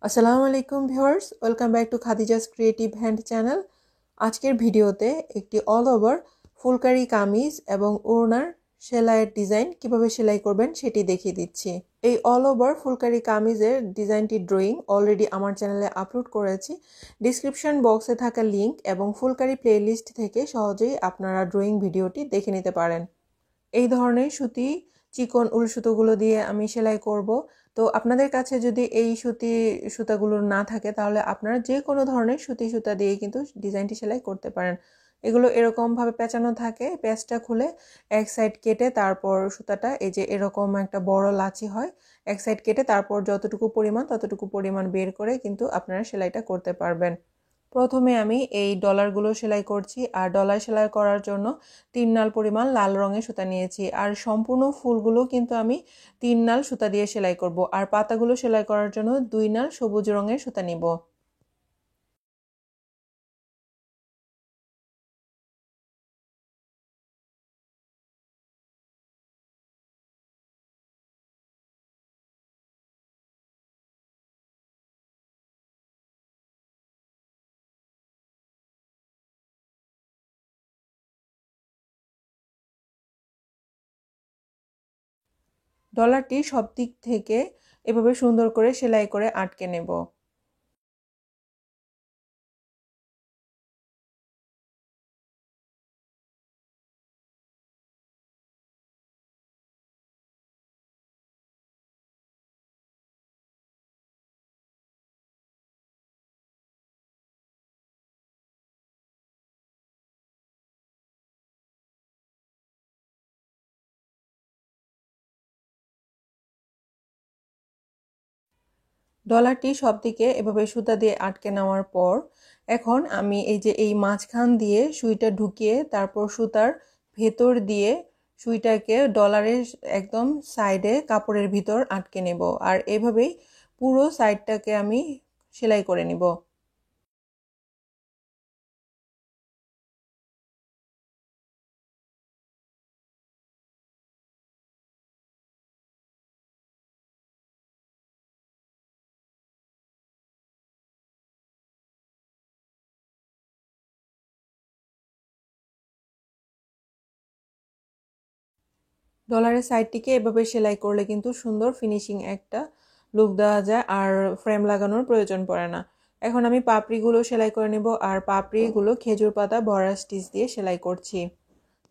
আসসালামু আলাইকুম viewers, welcome back to Khadija's creative hand channel. আজকের ভিডিওতে একটি অল ওভার ফুলকারি কামিজ এবং ওড়নার সেলাইয়ের ডিজাইন কিভাবে সেলাই করবেন সেটি দেখিয়ে দিচ্ছি। এই অল ওভার ফুলকারি কামিজের ডিজাইনটি ড্রয়িং অলরেডি আমার চ্যানেলে আপলোড করেছি। ডিসক্রিপশন বক্সে থাকা লিংক এবং ফুলকারি প্লেলিস্ট থেকে সহজেই আপনারা ড্রয়িং ভিডিওটি দেখে নিতে পারেন। এই ধরনের সুতি চিকন উল সুতোগুলো দিয়ে আমি সেলাই করব। তো আপনাদের কাছে যদি এই সুতাগুলো না থাকে তাহলে আপনারা যে কোনো ধরনের সুতি সুতা দিয়ে কিন্তু ডিজাইনটি সেলাই করতে পারেন। এগুলো এরকমভাবে পেঁচানো থাকে, পেঁচটা খুলে এক সাইড কেটে তারপর সুতাটা এই যে এরকম একটা বড় লাচি হয়, এক সাইড কেটে তারপর যতটুকু পরিমাণ ততটুকু পরিমাণ বের করে কিন্তু আপনারা সেলাইটা করতে পারবেন। প্রথমে আমি এই ডলারগুলো সেলাই করছি, আর ডলার সেলাই করার জন্য 3 নাল পরিমাণ লাল রঙের সুতা নিয়েছি। আর সম্পূর্ণ ফুলগুলো কিন্তু আমি 3 নাল সুতা দিয়ে সেলাই করব, আর পাতাগুলো সেলাই করার জন্য 2 নাল সবুজ রঙের সুতা নিব। ডলারটি সব দিক থেকে এভাবে সুন্দর করে সেলাই করে আটকে নেব। ডলারটি সব দিকে এভাবে সুতা দিয়ে আটকে নেওয়ার পর এখন আমি এই যে এই মাঝখান দিয়ে সুইটা ঢুকিয়ে তারপর সুতার ভেতর দিয়ে সুইটাকে ডলারের একদম সাইডে কাপড়ের ভিতর আটকে নেব, আর এভাবেই পুরো সাইডটাকে আমি সেলাই করে নিব। ডলারের সাইডটিকে এভাবে সেলাই করলে কিন্তু সুন্দর ফিনিশিং একটা লুক দেওয়া যায়, আর ফ্রেম লাগানোর প্রয়োজন পড়ে না। এখন আমি পাপড়িগুলো সেলাই করে নেব, আর পাপড়িগুলো খেজুর পাতা ভরা স্টিচ দিয়ে সেলাই করছি।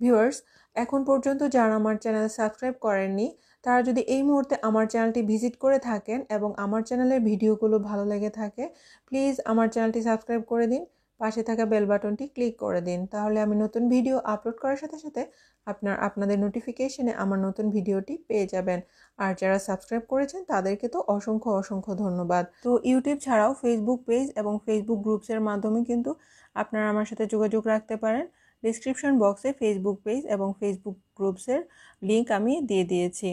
ভিউয়ার্স, এখন পর্যন্ত যারা আমার চ্যানেল সাবস্ক্রাইব করেননি তারা যদি এই মুহূর্তে আমার চ্যানেলটি ভিজিট করে থাকেন এবং আমার চ্যানেলের ভিডিওগুলো ভালো লেগে থাকে, প্লিজ আমার চ্যানেলটি সাবস্ক্রাইব করে দিন, পাশে থাকা বেল বাটনটি ক্লিক করে দিন। তাহলে আমি নতুন ভিডিও আপলোড করার সাথে সাথে আপনাদের নোটিফিকেশনে আমার নতুন ভিডিওটি পেয়ে যাবেন। আর যারা সাবস্ক্রাইব করেছেন তাদেরকে তো অসংখ্য অসংখ্য ধন্যবাদ। তো ইউটিউব ছাড়াও ফেসবুক পেজ এবং ফেসবুক গ্রুপসের মাধ্যমে কিন্তু আপনারা আমার সাথে যোগাযোগ রাখতে পারেন। ডিসক্রিপশন বক্সে ফেসবুক পেজ এবং ফেসবুক গ্রুপসের লিংক আমি দিয়ে দিয়েছি।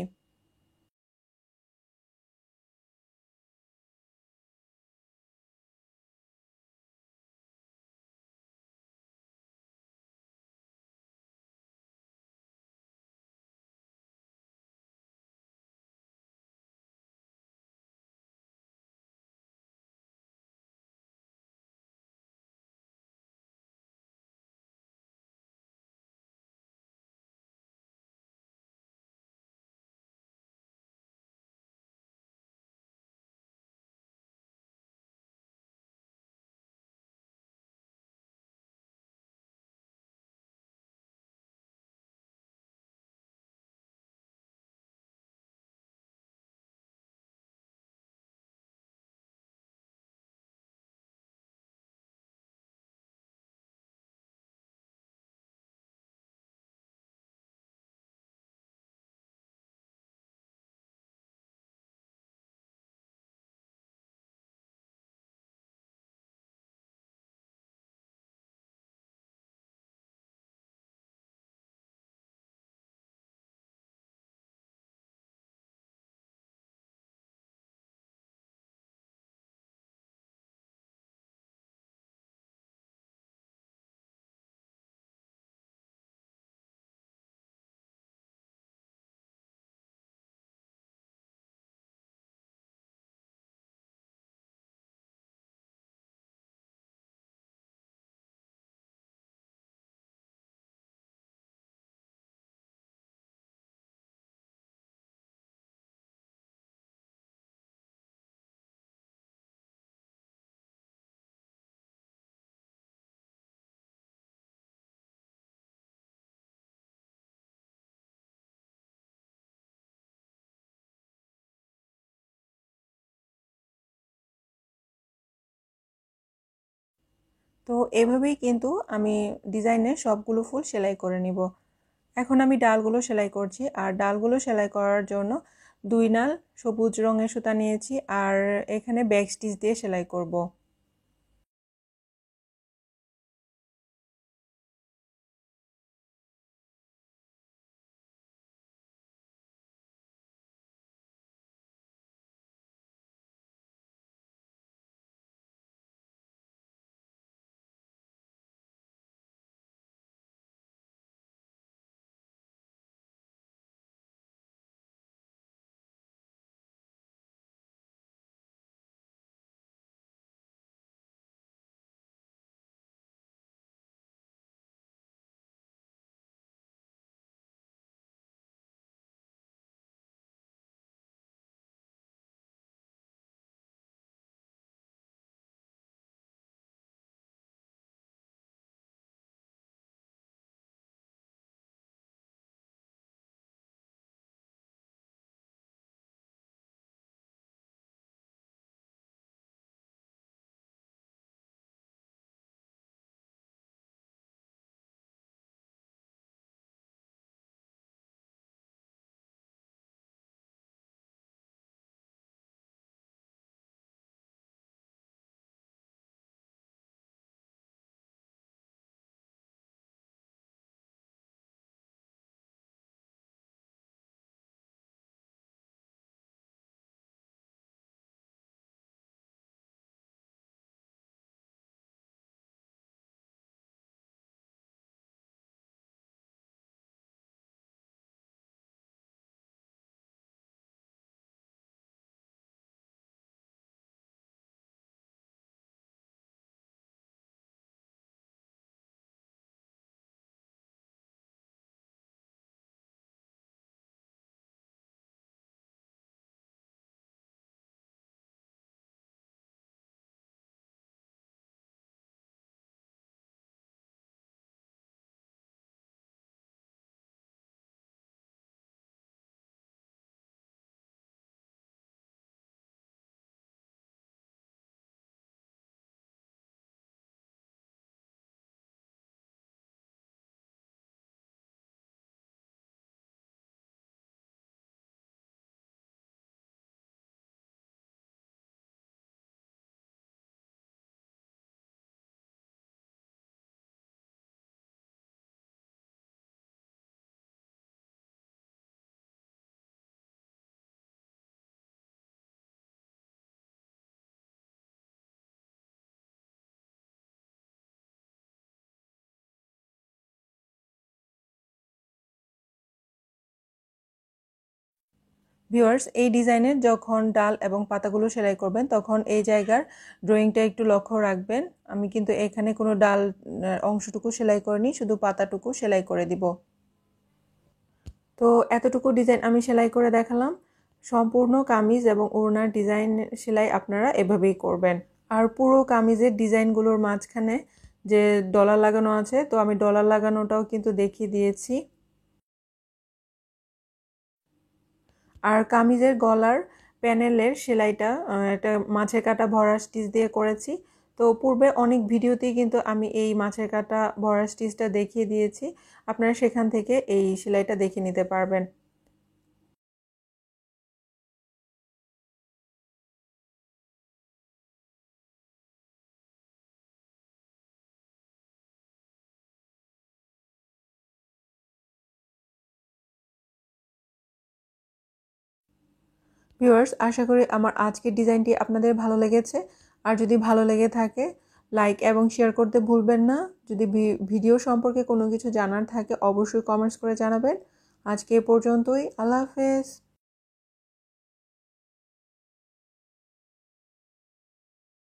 তো এভাবেই কিন্তু আমি ডিজাইনের সবগুলো ফুল সেলাই করে নিব। এখন আমি ডালগুলো সেলাই করছি, আর ডালগুলো সেলাই করার জন্য 2 নাল সবুজ রঙের সুতা নিয়েছি, আর এখানে ব্যাক স্টিচ দিয়ে সেলাই করব। ভিউয়ার্স, এই ডিজাইনের যখন ডাল এবং পাতাগুলো সেলাই করবেন তখন এই জায়গার ড্রয়িংটা একটু লক্ষ্য রাখবেন। আমি কিন্তু এখানে কোনো ডাল অংশটুকু সেলাই করিনি, শুধু পাতাটুকু সেলাই করে দিব। তো এতটুকু ডিজাইন আমি সেলাই করে দেখালাম। সম্পূর্ণ কামিজ এবং ওড়নার ডিজাইন সেলাই আপনারা এভাবেই করবেন। আর পুরো কামিজের ডিজাইনগুলোর মাঝখানে যে ডলার লাগানো আছে, তো আমি ডলার লাগানোটাও কিন্তু দেখিয়ে দিয়েছি। আর কামিজের গলার প্যানেলের সেলাইটা একটা মাছের কাটা ভরা স্টিচ দিয়ে করেছি। তো পূর্বে অনেক ভিডিওতেই কিন্তু আমি এই মাছের কাটা ভরা স্টিচটা দেখিয়ে দিয়েছি, আপনারা সেখান থেকে এই সেলাইটা দেখে নিতে পারবেন। ভিউয়ার্স, আশা করি আমার আজকের ডিজাইনটি আপনাদের ভালো লেগেছে। আর যদি ভালো লেগে থাকে লাইক এবং শেয়ার করতে ভুলবেন না। যদি ভিডিও সম্পর্কে কোনো কিছু জানার থাকে অবশ্যই কমেন্টস করে জানাবেন। আজকে এ পর্যন্তই। আল্লাহ হাফেজ।